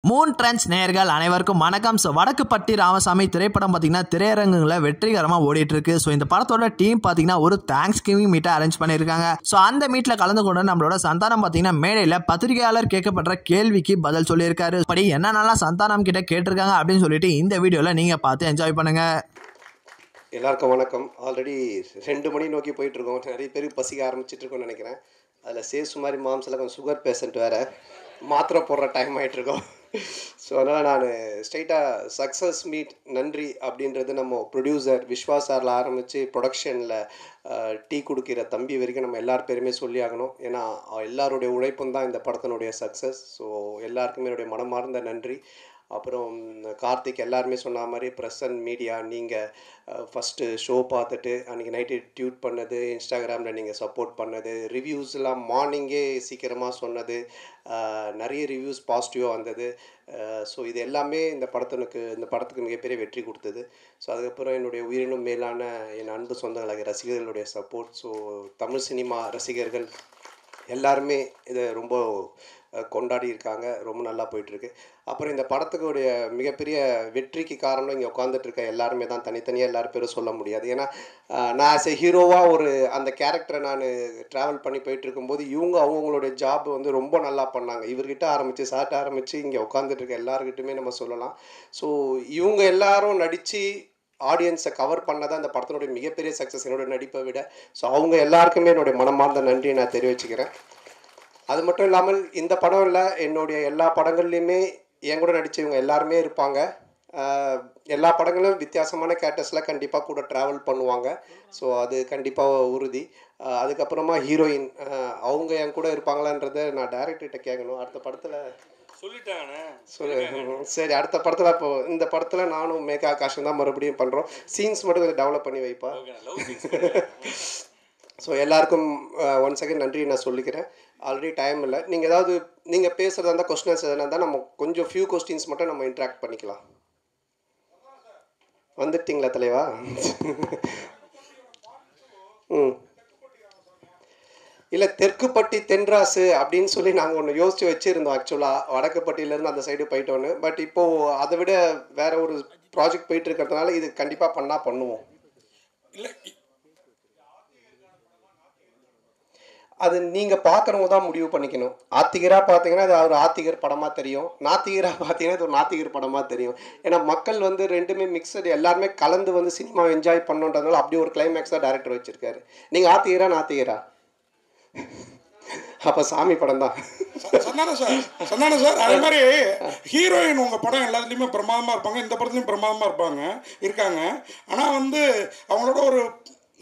Moon trends நேயர்கள் அனைவருக்கும் வணக்கம். ஸோ வடக்குப்பட்டி ராமசாமி திரைப்படம் பார்த்தீங்கன்னா திரையரங்குகளில் வெற்றிகரமாக ஓடிட்டு இருக்கு. ஸோ இந்த படத்தோட டீம் பார்த்தீங்கன்னா ஒரு தேங்க்ஸ் கிவிங் மீட்டை அரேஞ்ச் பண்ணியிருக்காங்க. ஸோ அந்த மீட்டில் கலந்து கொண்டு நம்மளோட சந்தானம் பார்த்தீங்கன்னா மேடையில் பத்திரிகையாளர் கேட்கப்பட்ட கேள்விக்கு பதில் சொல்லியிருக்காரு. அப்படி என்னென்னலாம் சந்தானம் கிட்ட கேட்டிருக்காங்க அப்படின்னு சொல்லிட்டு இந்த வீடியோவில் நீங்கள் பார்த்து என்ஜாய் பண்ணுங்க. எல்லாருக்கும் வணக்கம். ஆல்ரெடி 2 மணி நோக்கி போயிட்டுருக்கோம். நிறைய பேருக்கு பசிக்க ஆரம்பிச்சிட்ருக்கோன்னு நினைக்கிறேன். அதில் சேசு மாதிரி மாம்ஸில் கொஞ்சம் சுகர் பேஷண்ட் வேறு மாத்திரை போடுற டைம் ஆகிட்ருக்கோம். ஸோ அதனால் நான் ஸ்ட்ரைட்டாக சக்ஸஸ் மீட் நன்றி அப்படின்றது நம்ம ப்ரொடியூசர் விஸ்வா சாரில் ஆரம்பித்து ப்ரொடக்ஷனில் டீ கொடுக்கிற தம்பி வரைக்கும் நம்ம எல்லார் பேருமே சொல்லி ஆகணும். ஏன்னா எல்லாருடைய உழைப்பும் தான் இந்த படத்தினுடைய சக்ஸஸ். ஸோ எல்லாருக்குமே என்னுடைய மனமார்ந்த நன்றி. அப்புறம் கார்த்திக் எல்லாருமே சொன்ன மாதிரி ப்ரெஸ் அண்ட் மீடியா, நீங்கள் ஃபஸ்ட்டு ஷோ பார்த்துட்டு அன்றைக்கி நைட்டு ட்யூட் பண்ணது, இன்ஸ்டாகிராமில் நீங்கள் சப்போர்ட் பண்ணது, ரிவ்யூஸ்லாம் மார்னிங்கே சீக்கிரமாக சொன்னது, நிறைய ரிவ்யூஸ் பாசிட்டிவாக வந்தது. ஸோ இது எல்லாமே இந்த படத்துக்கு மிகப்பெரிய வெற்றி கொடுத்தது. ஸோ அதுக்கப்புறம் என்னுடைய உயிரினும் மேலான என் அன்பு சொந்தங்களாக ரசிகர்களுடைய சப்போர்ட். ஸோ தமிழ் சினிமா ரசிகர்கள் எல்லாருமே இதை ரொம்ப கொண்டாடி இருக்காங்க. ரொம்ப நல்லா போயிட்டுருக்கு. அப்புறம் இந்த படத்துக்குடைய மிகப்பெரிய வெற்றிக்கு காரணம் இங்கே உட்காந்துட்ருக்க எல்லாருமே தான். தனித்தனியாக எல்லாரும் பேரும் சொல்ல முடியாது. ஏன்னா நான் ஆஸ் எ ஹீரோவாக அந்த கேரக்டரை நான் ட்ராவல் பண்ணி போயிட்டுருக்கும்போது அவங்களுடைய ஜாப் ரொம்ப நல்லா பண்ணாங்க. இவர்கிட்ட ஆரம்பித்து சார்ட்ட ஆரம்பித்து இங்கே உட்காந்துட்ருக்க எல்லாருக்கிட்டுமே நம்ம சொல்லலாம். ஸோ இவங்க எல்லாரும் நடித்து ஆடியன்ஸை கவர் பண்ணதான் இந்த படத்தினுடைய மிகப்பெரிய சக்ஸஸ், என்னோடய நடிப்பை விட. ஸோ அவங்க எல்லாருக்குமே என்னுடைய மனமார்ந்த நன்றியை நான் தெரிவிச்சுக்கிறேன். அது மட்டும் இல்லாமல் இந்த படம் இல்லை, என்னுடைய எல்லா படங்கள்லையுமே என் கூட நடித்தவங்க எல்லாருமே இருப்பாங்க. எல்லா படங்களும் வித்தியாசமான கேரக்டர்ஸில் கண்டிப்பாக கூட ட்ராவல் பண்ணுவாங்க. ஸோ அது கண்டிப்பாக உறுதி. அதுக்கப்புறமா ஹீரோயின் அவங்க என் கூட இருப்பாங்களான்றதை நான் டைரக்டர்கிட்ட கேட்கணும். அடுத்த படத்தில் சரி, அடுத்த படத்தில் இப்போது இந்த படத்தில் நானும் மேகா ஆகாஷும் தான் மறுபடியும் பண்ணுறோம். சீன்ஸ் மட்டும் கொஞ்சம் டெவலப் பண்ணி வைப்பா. ஸோ எல்லாருக்கும் ஒன் செகண்ட் நன்றி நான் சொல்லிக்கிறேன். ஆல்ரெடி டைம் இல்லை. நீங்கள் பேசுகிறதா இருந்தால் கொஸ்டின்ஸ் எதனா இருந்தால் நம்ம கொஞ்சம் ஃபியூ கொஸ்டின்ஸ் மட்டும் நம்ம இன்ட்ராக்ட் பண்ணிக்கலாம். வந்துட்டீங்களா தலைவா? இல்லை, தெற்குப்பட்டி தென்ராசு அப்படின்னு சொல்லி நாங்கள் ஒன்று யோசித்து வச்சுருந்தோம். ஆக்சுவலாக வடக்குப்பட்டியிலேருந்து அந்த சைடு போயிட்டோன்னு. பட் இப்போது அதை விட வேறு ஒரு ப்ராஜெக்ட் போயிட்டு இருக்கிறதுனால இது கண்டிப்பாக பண்ணுவோம். இல்லை, அது நீங்கள் பார்க்குறவங்க தான் முடிவு பண்ணிக்கணும். ஆத்திகராக பார்த்தீங்கன்னா அது ஒரு ஆத்திகர் படமாக தெரியும், நாத்திகராக பார்த்தீங்கன்னா இது ஒரு நாத்திகர் படமாக தெரியும். ஏன்னா மக்கள் ரெண்டுமே மிக்சடு, எல்லாருமே கலந்து சினிமா என்ஜாய் பண்ணுன்றதுனால அப்படி ஒரு கிளைமேக்ஸ் தான் டேரக்டர் வச்சுருக்காரு. நீங்கள் ஆத்திகரா நாத்திகரா? அப்போ சாமி படம் தான். சொன்னானே சார். அதே மாதிரி ஹீரோயின் உங்கள் படம் எல்லாத்துலேயுமே பிரமாதமாக இருப்பாங்க, இந்த படத்துலையும் பிரமாதமாக இருக்காங்க. ஆனால் அவங்களோட ஒரு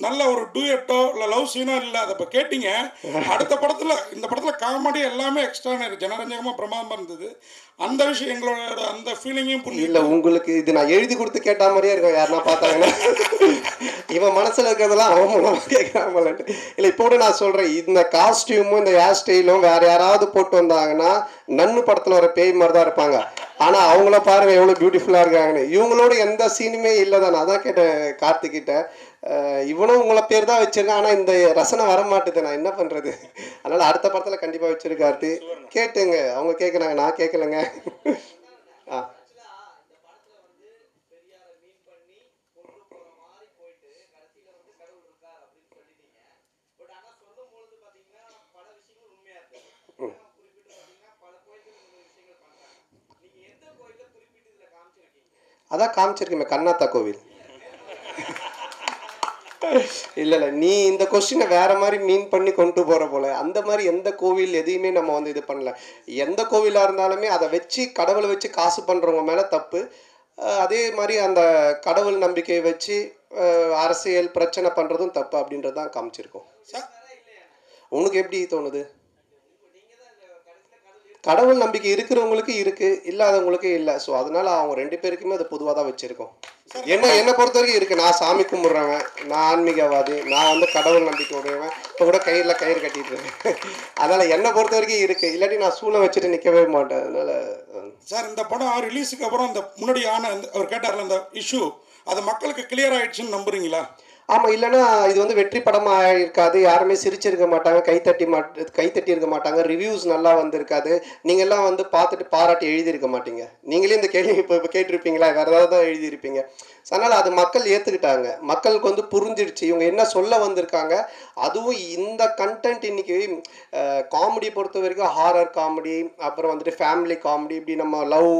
நல்ல ஒரு டூயட்டோ இல்லை லவ் சீனோ இல்லை. அதை இப்போ கேட்டிங்க. அடுத்த படத்தில் இந்த படத்தில் காமெடி எல்லாமே எக்ஸ்ட்ரானரி ஜனரஞ்சகமாக பிரமாதமாக இருந்தது. அந்த விஷயம் எங்களோட அந்த ஃபீலிங்கையும் புரியல. இல்லை, உங்களுக்கு இது நான் எழுதி கொடுத்து கேட்ட மாதிரியே இருக்கும். யாருன்னா பார்த்தாங்கன்னா இவன் மனசில் இருக்கிறதெல்லாம் அவன் மூலமாக கேட்குறாமலன்ட்டு. இல்லை, இப்போ கூட நான் சொல்கிறேன், இந்த காஸ்டியூமும் இந்த ஹேர் ஸ்டைலும் வேறு யாராவது போட்டு வந்தாங்கன்னா நன்னு படத்தில் ஒரு பேய் மாதிரி தான் இருப்பாங்க. ஆனால் அவங்கள பாருங்கள் எவ்வளோ பியூட்டிஃபுல்லாக இருக்காங்கன்னு. இவங்களோட எந்த சீனுமே இல்லை தான். நான் தான் கேட்டேன் கார்த்திக்கிட்ட, இவனும் உங்களை பேர் தான் வச்சுருக்கேன், ஆனால் இந்த ரசனை வர மாட்டுது, நான் என்ன பண்ணுறது? அதனால் அடுத்த படத்தில் கண்டிப்பாக வச்சுருக்கார்த்தி. கேட்டுங்க, அவங்க கேட்குறாங்க, நான் கேட்கலைங்க. அதான் காமிச்சிருக்கேன், கண்ணாத்தா கோவில். இல்லை, நீ இந்த கொஸ்டினை வேறு மாதிரி மீன் பண்ணி கொண்டு போகிற போல். அந்த மாதிரி எந்த கோவில் எதையுமே நம்ம இது பண்ணல. எந்த கோவிலாக இருந்தாலுமே அதை வச்சு கடவுளை வச்சு காசு பண்ணுறவங்க மேலே தப்பு. அதே மாதிரி அந்த கடவுள் நம்பிக்கையை வச்சு அரசியல் பிரச்சனை பண்ணுறதும் தப்பு அப்படின்றது தான் காமிச்சிருக்கோம். உனக்கு எப்படி தோணுது? கடவுள் நம்பிக்கை இருக்கிறவங்களுக்கு இருக்குது, இல்லாதவங்களுக்கு இல்லை. ஸோ அதனால் அவங்க 2 பேருக்குமே அது பொதுவாக தான் வச்சுருக்கோம். என்னை பொறுத்த வரைக்கும் இருக்குது. நான் சாமி கும்பிட்றவன், நான் ஆன்மீகவாதி, நான் கடவுள் நம்பிக்கை உடையவன். இப்போ கூட கயிறு கட்டிட்டு இருக்கேன். அதனால் என்னை பொறுத்த வரைக்கும் இருக்குது. இல்லாட்டி நான் சூளை வச்சுட்டு நிற்கவே மாட்டேன். அதனால் சார், இந்த படம் ரிலீஸுக்கு அப்புறம் இந்த முன்னாடி அவர் கேட்டார்ல இந்த இஷ்யூ, அது மக்களுக்கு கிளியர் ஆகிடுச்சுன்னு நம்புறீங்களா? ஆமாம், இல்லைன்னா இது வந்து வெற்றி படமாக இருக்காது, யாருமே சிரிச்சிருக்க மாட்டாங்க, கைத்தட்டி இருக்க மாட்டாங்க, ரிவ்யூஸ் நல்லா வந்திருக்காது, நீங்கள்லாம் வந்து பார்த்துட்டு பாராட்டி எழுதியிருக்க மாட்டீங்க. நீங்களே இந்த கேள்வி இப்போ கேட்டிருப்பீங்களா, வேறு ஏதாவது தான் எழுதியிருப்பீங்க. ஸோ அதனால் அது மக்கள் ஏற்றுக்கிட்டாங்க, மக்களுக்கு வந்து புரிஞ்சிடுச்சு இவங்க என்ன சொல்ல வந்திருக்காங்க. அதுவும் இந்த கண்டென்ட் இன்றைக்கி காமெடி பொறுத்த வரைக்கும் ஹாரர் காமெடி, அப்புறம் வந்துட்டு ஃபேமிலி காமெடி, இப்படி நம்ம லவ்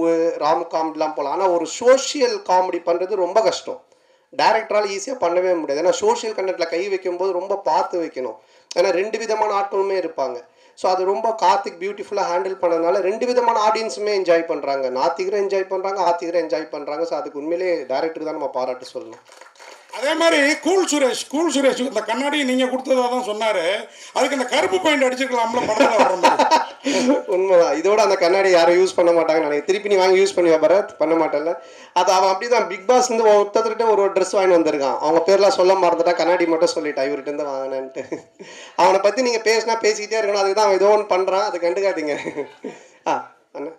ராம் காமெடிலாம் போகலாம். ஆனால் ஒரு சோஷியல் காமெடி பண்ணுறது ரொம்ப கஷ்டம். டைரக்டரால் ஈஸியாக பண்ணவே முடியாது. ஏன்னா சோஷியல் கண்டென்ட்டில் கை வைக்கும்போது ரொம்ப பார்த்து வைக்கணும். ஏன்னா 2 விதமான ஆட்களுமே இருப்பாங்க. ஸோ அது ரொம்ப கார்த்திக் பியூட்டிஃபுல்லாக ஹேண்டில் பண்ணதுனால 2 விதமான ஆடியன்ஸுமே என்ஜாய் பண்ணுறாங்க. நாத்திகரும் என்ஜாய் பண்ணுறாங்க, ஆத்திகரும் என்ஜாய் பண்ணுறாங்க. ஸோ அதுக்கு உண்மையிலே டேரக்டருக்கு தான் நம்ம பாராட்டு சொல்லணும். அதே மாதிரி கூல் சுரேஷ் இந்த கண்ணாடி நீங்கள் கொடுத்ததா தான் சொன்னார். அதுக்கு இந்த கருப்பு பாயிண்ட் அடிச்சிருக்கலாம்ல படத்தில் வர மாதிரி. உண்மைதான். இதோட அந்த கண்ணாடி யாரும் யூஸ் பண்ண மாட்டாங்க நினைக்கிறேன். திருப்பி நீ வாங்கி யூஸ் பண்ணுவா பரத்? பண்ண மாட்டேன்ல. அது அவன் அப்படி தான் பிக் பாஸ் வந்து ஒருத்தர்கிட்ட ஒரு ட்ரெஸ் வாங்கி வந்திருக்கான். அவங்க பேர்லாம் சொல்ல மறந்துட்டா, கண்ணாடி மட்டும் சொல்லிட்டா இவர்கிட்ட வாங்கினேன்ட்டு. அவனை பற்றி நீங்கள் பேசிக்கிட்டே இருக்கணும். அதுக்கு தான் அவன் ஏதோ ஒன்று பண்ணுறான், அது கண்டுக்காதீங்க. அண்ணா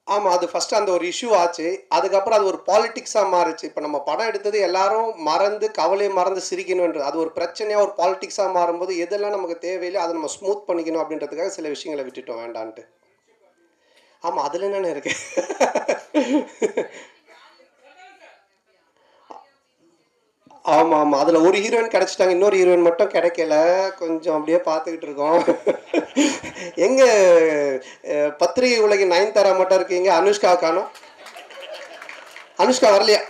ஆமாம், அது ஃபஸ்ட்டு அந்த ஒரு இஷ்யூ ஆச்சு. அதுக்கப்புறம் அது ஒரு பாலிட்டிக்ஸாக மாறுச்சு. இப்போ நம்ம படம் எடுத்தது எல்லாரும் மறந்து, கவலையை மறந்து சிரிக்கணுன்றது அது ஒரு பிரச்சனையாக ஒரு பாலிட்டிக்ஸாக மாறும்போது எதெல்லாம் நமக்கு தேவையில்லை அதை நம்ம ஸ்மூத் பண்ணிக்கணும் அப்படின்றதுக்காக சில விஷயங்களை விட்டுட்டோம் வேண்டான்ட்டு. ஆமாம், அதில் என்னென்ன இருக்கு. ஆமாம், அதில் ஒரு ஹீரோயின் கிடச்சிட்டாங்க, இன்னொரு ஹீரோயின் மட்டும் கிடைக்கல. கொஞ்சம் அப்படியே பார்த்துக்கிட்டு இருக்கோம். எங்கே பத்திரிகை உலகின் நயன்தாரா மட்டும் இருக்கீங்க, அனுஷ்கா காணோம். அனுஷ்கா வரலையா?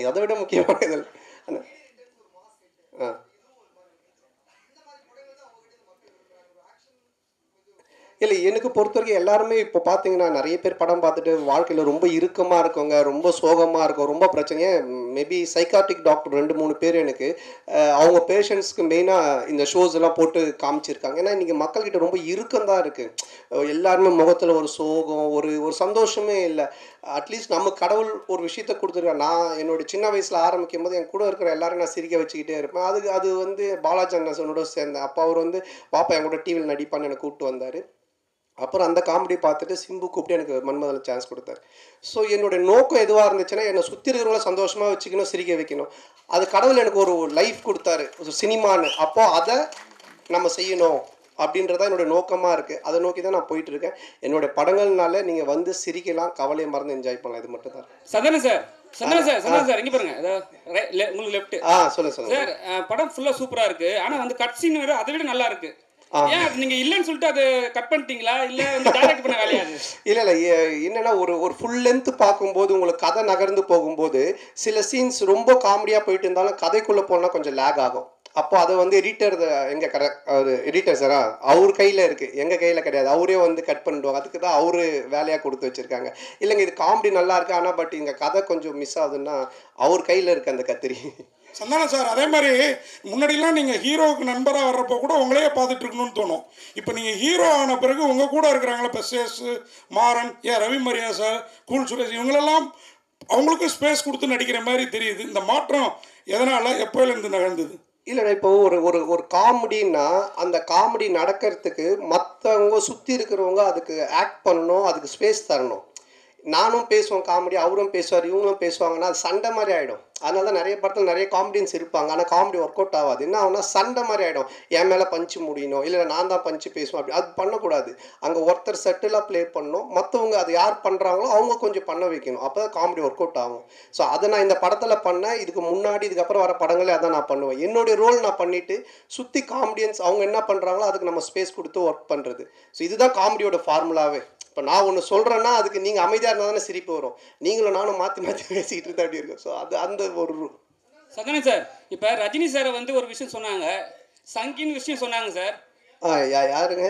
அதை விட முக்கியமான இதில் இல்லை, எனக்கு பொறுத்த வரைக்கும் எல்லாருமே இப்போ பார்த்தீங்கன்னா நிறைய பேர் படம் பார்த்துட்டு வாழ்க்கையில் ரொம்ப இறுக்கமாக இருக்கவங்க, ரொம்ப சோகமாக இருக்கும், ரொம்ப பிரச்சனையே. மேபி சைக்காட்டிக் டாக்டர் 2-3 பேர் எனக்கு அவங்க பேஷண்ட்ஸ்க்கு மெயினாக இந்த ஷோஸ் எல்லாம் போட்டு காமிச்சிருக்காங்க. ஏன்னா இன்றைக்கி மக்கள்கிட்ட ரொம்ப இறுக்கம் தான் இருக்குது. எல்லாருமே முகத்தில் ஒரு சோகம், ஒரு சந்தோஷமே இல்லை. அட்லீஸ்ட் நம்ம கடவுள் ஒரு விஷயத்த கொடுத்துருக்கேன். நான் என்னோடய சின்ன வயசில் ஆரம்பிக்கும் போது என் கூட இருக்கிற எல்லாரும் நான் சிரிக்க வச்சுக்கிட்டே இருப்பேன். அது வந்து பாலாஜி அண்ணனோட சேர்ந்தேன். அப்போ அவர் வந்து பாப்பா என் கூட டிவியில் நடிப்பான்னு எனக்கு கூப்பிட்டு வந்தார். அப்புறம் அந்த காமெடி பார்த்துட்டு சிம்பு கூப்பிட்டு எனக்கு மன்மதனில் சான்ஸ் கொடுத்தாரு. ஸோ என்னுடைய நோக்கம் எதுவாக இருந்துச்சுன்னா என்னை சுற்றி இருக்கிறவங்கள சந்தோஷமாக வச்சுக்கணும், சிரிக்க வைக்கணும். அது கடவுள் எனக்கு ஒரு லைஃப் கொடுத்தாரு, ஒரு சினிமான்னு. அப்போது அதை நம்ம செய்யணும் அப்படின்றதான் என்னோடய நோக்கமாக இருக்குது. அதை நோக்கி தான் நான் போயிட்டுருக்கேன். என்னோடய படங்கள்னால நீங்கள் வந்து சிரிக்கலாம், கவலையை மறந்து என்ஜாய் பண்ணலாம். இது மட்டும் தான். சந்தன சார் இங்கே பாருங்க, உங்களுக்கு லெஃப்ட். சொல்லுங்க சார். படம் ஃபுல்லாக சூப்பராக இருக்குது. ஆனால் வந்து கட் சீன் வேறு அதை விட நல்லா இருக்குது. ஏன் அது நீங்க இல்லன்னு சொல்லிட்டு அது கட் பண்ணிட்டீங்களா, இல்ல வந்து டைரக்ட் பண்ண வேலையா? இல்ல என்னன்னா ஒரு ஃபுல் லென்த் பார்க்கும்போது உங்களுக்கு கதை நகர்ந்து போகும்போது சில சீன்ஸ் ரொம்ப காமெடியா போயிட்டு இருந்தாலும் கதைக்குள்ள போனா கொஞ்சம் லேக் ஆகும். அப்போ அதை வந்து எடிட்டர் எங்கே அவர் எடிட்டர் சாரா அவர் கையில் இருக்குது, எங்கள் கையில் கிடையாது. அவரே வந்து கட் பண்ணிடுவாங்க. அதுக்கு தான் அவரு வேலையாக கொடுத்து வச்சுருக்காங்க. இல்லைங்க இது காமெடி நல்லா இருக்குது, ஆனால் பட் இங்கே கதை கொஞ்சம் மிஸ் ஆகுதுன்னா அவர் கையில் இருக்குது அந்த கத்திரி. சந்தானம் சார், அதே மாதிரி முன்னாடிலாம் நீங்கள் ஹீரோவுக்கு நண்பராக வர்றப்போ கூட உங்களையே பார்த்துட்டு இருக்கணும்னு தோணும். இப்போ நீங்கள் ஹீரோ ஆன பிறகு உங்கள் கூட இருக்கிறாங்களா பெஸ்ஸேஸ், மாறன், ரவி மரியா சார், கூல் சுரேஷ், இவங்களெல்லாம் அவங்களுக்கும் ஸ்பேஸ் கொடுத்து நடிக்கிற மாதிரி தெரியுது. இந்த மாற்றம் எதனால் எப்போலேருந்து நிகழ்ந்தது? இல்லைண்ணா, இப்போ ஒரு காமெடின்னா அந்த காமெடி நடக்கிறதுக்கு மற்றவங்க சுற்றி இருக்கிறவங்க அதுக்கு ஆக்ட் பண்ணணும், அதுக்கு ஸ்பேஸ் தரணும். நானும் பேசுவேன் காமெடி, அவரும் பேசுவார், இவங்களும் பேசுவாங்கன்னா அது சண்டை மாதிரி ஆகிடும். அதனால தான் நிறைய படத்தில் நிறைய காமெடியன்ஸ் இருப்பாங்க, ஆனால் காமெடி ஒர்க் அவுட் ஆகாது. என்ன ஆகுனா சண்டை மாதிரி ஆகிடும். என் மேலே பஞ்சு முடியணும், இல்லை நான் தான் பஞ்சு பேசுவேன், அப்படி அது பண்ணக்கூடாது. அங்கே ஒருத்தர் செட்டிலாக ப்ளே பண்ணணும், மற்றவங்க அது யார் பண்ணுறாங்களோ அவங்க கொஞ்சம் பண்ண வைக்கணும். அப்போ தான் காமெடி ஒர்க் அவுட் ஆகும். ஸோ அதை நான் இந்த படத்தில் பண்ணேன். இதுக்கு முன்னாடி இதுக்கப்புறம் வர படங்களே அதான் நான் பண்ணுவேன். என்னுடைய ரோல் நான் பண்ணிவிட்டு சுற்றி காமெடியன்ஸ் அவங்க என்ன பண்ணுறாங்களோ அதுக்கு நம்ம ஸ்பேஸ் கொடுத்து ஒர்க் பண்ணுறது. ஸோ இதுதான் காமெடியோட ஃபார்முலாவே. இப்போ நான் ஒன்று சொல்கிறேன்னா அதுக்கு நீங்கள் அமைதியாக இருந்தால் தானே சிரிப்பு வரும். நீங்களும் நானும் மாற்றி பேசிக்கிட்டு இருந்தால் அப்படி இருக்கும். ஸோ அது அந்த ஒரு சந்தன சார், இப்போ ரஜினி சாரை வந்து ஒரு விஷயம் சொன்னாங்க, சங்கின்னு விஷயம் சொன்னாங்க சார். யாருங்க?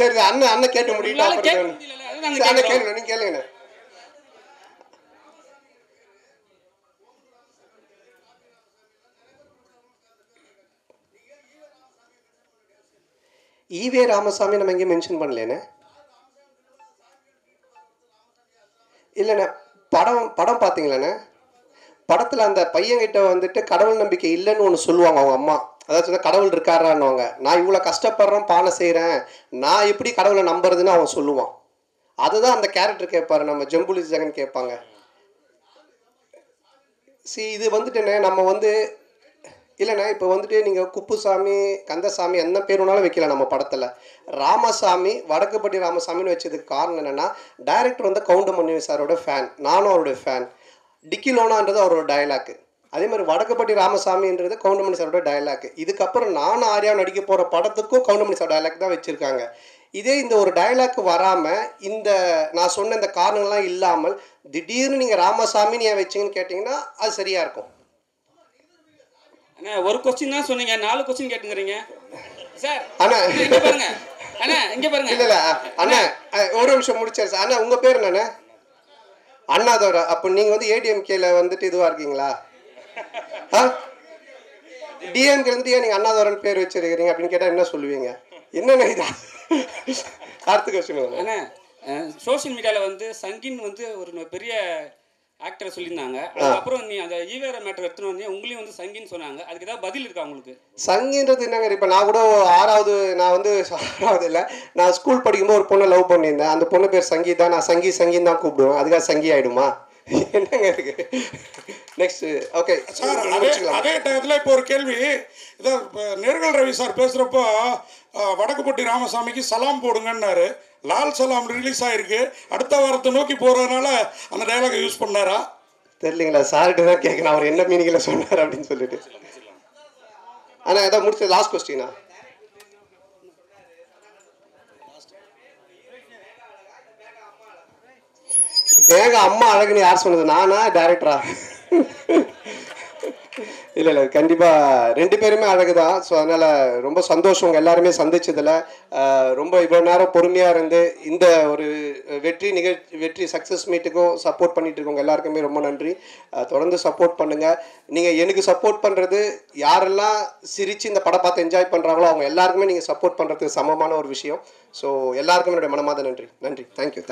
சரி அண்ணன் கேட்டு முடியும். அண்ணன் கேளுங்க, நீங்கள் கேளுங்கண்ணே. ஈவே ராமசாமி நம்ம எங்கேயும் மென்ஷன் பண்ணலேண்ணே. இல்லைண்ணே, படம் பார்த்தீங்களாண்ணே? படத்தில் அந்த பையன்கிட்ட வந்துட்டு கடவுள் நம்பிக்கை இல்லைன்னு ஒன்று சொல்லுவாங்க அவங்க அம்மா. அதாச்சும் கடவுள் இருக்காரான்னுவாங்க. நான் இவ்வளோ கஷ்டப்படுறேன், பானை செய்கிறேன், நான் எப்படி கடவுளை நம்புறதுன்னு அவன் சொல்லுவான். அதுதான் அந்த கேரக்டர் கேட்பாரு, நம்ம ஜம்புலி ஜெகன் கேட்பாங்க. இது வந்துட்டுண்ணே நம்ம வந்து இல்லைண்ணா, இப்போ வந்துட்டு நீங்கள் குப்புசாமி, கந்தசாமி என்ன பேர் வேணாலும் வைக்கலாம் நம்ம படத்தில். ராமசாமி, வடக்குப்பட்டி ராமசாமின்னு வச்சதுக்கு காரணம் என்னென்னா, டைரக்டர் வந்து கவுண்டமணி சாரோட ஃபேன், நானும் அவருடைய ஃபேன். டிக்கிலோனான்றது அவரோட டயலாக்கு. அதே மாதிரி வடக்குப்பட்டி ராமசாமின்றது கவுண்டமணி சாரோட டயலாக்கு. இதுக்கப்புறம் நானும் ஆர்யா நடிக்க போகிற படத்துக்கும் கவுண்டமணி சார் டயலாக் தான் வச்சுருக்காங்க. இதே இந்த ஒரு டயலாக் வராமல், இந்த நான் சொன்ன இந்த காரணங்கள்லாம் இல்லாமல் திடீர்னு நீங்கள் ராமசாமின்னு ஏன் வச்சிங்கன்னு கேட்டிங்கன்னா அது சரியாக இருக்கும். அண்ணா ஒரு கொஸ்டின் தான் சொன்னீங்க, 4 கொஸ்டின் கேட்டுக்கிறீங்க சார். அண்ணா இங்க பாருங்க, அண்ணா இங்க பாருங்க. இல்ல அண்ணா ஒரு நிமிஷம் முடிச்சாரு சார். அண்ணா உங்க பேர் என்னண்ணே? அண்ணாதோரா. அப்போ நீங்க வந்து ஏடிஎம்கேல வந்துட்டு இதுவா இருக்கீங்களா? டிஎம்கே வந்துட்டு ஏன் நீங்க அண்ணாதோரன் பேர் வச்சிருக்கீங்க அப்படின்னு கேட்டா என்ன சொல்லுவீங்க? என்னண்ணா இதா? அடுத்த கொஸ்டின். அண்ணா சோஷியல் மீடியாவில் வந்து சங்கின் வந்து ஒரு பெரிய ஆக்டரை சொல்லியிருந்தாங்க. அதுக்கப்புறம் நீ அந்த ஈவேர மேட்டர் எடுத்துன்னு வந்து உங்களையும் வந்து சங்கின்னு சொன்னாங்க. அதுக்கு ஏதாவது பதில் இருக்கா உங்களுக்கு? சங்கின்றது என்னங்க? இப்போ நான் கூட 6வது, நான் வந்து 6வது இல்லை, நான் ஸ்கூல் படிக்கும்போது ஒரு பொண்ணை லவ் பண்ணியிருந்தேன். அந்த பொண்ணு பேர் சங்கீதா. நான் சங்கின்னு தான் கூப்பிடுவேன். அதுக்காக சங்கி ஆகிடுமா? என்னங்க இருக்கு? நெக்ஸ்ட். ஓகே சார், அதே டயத்தில் இப்போ ஒரு கேள்வி. இதை நேர்கள் ரவி சார் பேசுகிறப்போ வடக்குப்பட்டி ராமசாமிக்கு சலாம் போடுங்கன்னாரு. லால் சலாம் ரிலீஸ் ஆகிருக்கு, அடுத்த வாரத்தை நோக்கி போகிறதுனால அந்த டைலாகை யூஸ் பண்ணாரா தெரியலீங்களா? சார்கிட்ட தான் கேட்கணும் அவர் என்ன மீனிங்கில் சொன்னார் அப்படின்னு சொல்லிட்டு. ஆனால் ஏதாவது முடிச்சது லாஸ்ட் கொஸ்டினா? வேக அம்மா அழகுன்னு யார் சொன்னது? நானா டைரக்டரா? இல்லை கண்டிப்பாக 2 பேருமே அழகு தான். ஸோ அதனால் ரொம்ப சந்தோஷம் உங்கள் எல்லாருமே சந்திச்சதில். ரொம்ப இவ்வளோ நேரம் பொறுமையாக இருந்து இந்த ஒரு வெற்றி சக்ஸஸ் மீட்டுக்கும் சப்போர்ட் பண்ணிட்டு இருக்கவங்க எல்லாருக்குமே ரொம்ப நன்றி. தொடர்ந்து சப்போர்ட் பண்ணுங்கள். நீங்கள் எனக்கு சப்போர்ட் பண்ணுறது, யாரெல்லாம் சிரித்து இந்த படம் பார்த்து என்ஜாய் பண்ணுறாங்களோ அவங்க எல்லாருக்குமே நீங்கள் சப்போர்ட் பண்ணுறதுக்கு சமமான ஒரு விஷயம். ஸோ எல்லாருக்கும் என்னுடைய மனமார்ந்த நன்றி. தேங்க்யூ.